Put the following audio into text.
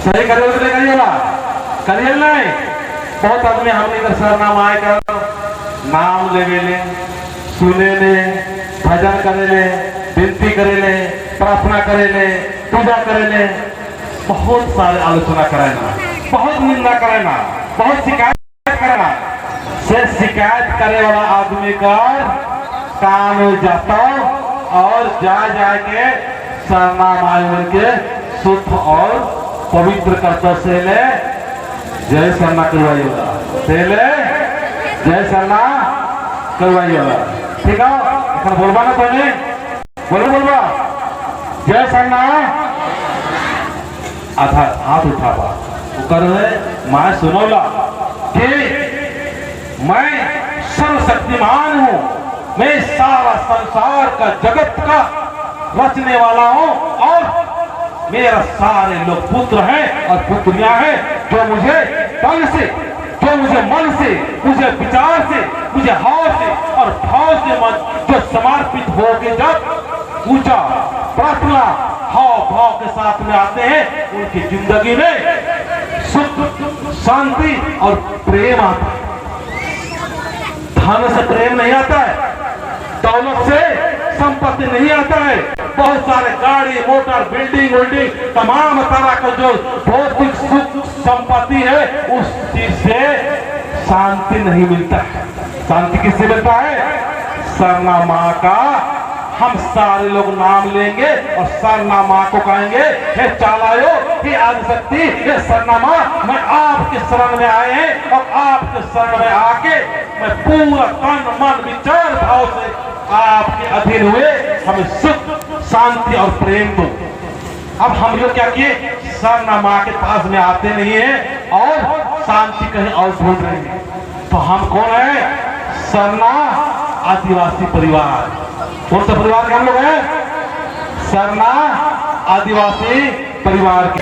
सही करिएगा करिए नहीं। बहुत आदमी हमने इधर सरनाम आए कर नाम लेवे ले, सुने ले, भजन करे ले, विनती करे ले, प्रार्थना करे ले, पूजा करे ले, बहुत सारे आलोचना करे ना, बहुत निंदा करे ना, बहुत शिकायत करे ना। से शिकायत करे वाला आदमी का काम जाता और जा के सरनाम आए के शुद्ध और पवित्र करता से ले जय सरना करवाइएगा, से ले जय सरना करवाइएगा। ठीक है, बोलबा ना पहले बोलबा जय सरना आधा हाथ उठावा कर मैं सुनौला कि मैं सर्वशक्तिमान हूं, मैं सारा संसार का जगत का रचने वाला हूं और मेरा सारे लोग पुत्र हैं और पुत्रियां हैं जो मुझे तन से, जो मुझे मन से, मुझे विचार से, मुझे हाव से और भाव से जो समर्पित होकर जब पूजा प्रार्थना हाव भाव के साथ में आते हैं उनकी जिंदगी में सुख शांति और प्रेम आता है। धन से प्रेम नहीं आता है, दौलत से संपत्ति नहीं आता है, बहुत सारे गाड़ी मोटर बिल्डिंग तमाम तरह का जो भौतिक सुख संपत्ति है उस चीज से शांति नहीं मिलता है। शांति किससे मिलता है? सरना माँ का हम सारे लोग नाम लेंगे और सरना माँ को कहेंगे हे चालायो, हे आदिशक्ति, हे सरना माँ, मैं आपके शरण में आए हैं और आपके शरण में आके मैं पूरा तन मन विचार भाव से आपके अधीन हुए हमें सुख शांति और प्रेम दो। अब हम लोग क्या किए, सरना माँ के पास में आते नहीं है और शांति कहीं और ढूंढ रहे हैं। तो हम कौन है? सरना आदिवासी परिवार। कौन सा परिवार के हम लोग हैं? सरना आदिवासी परिवार के।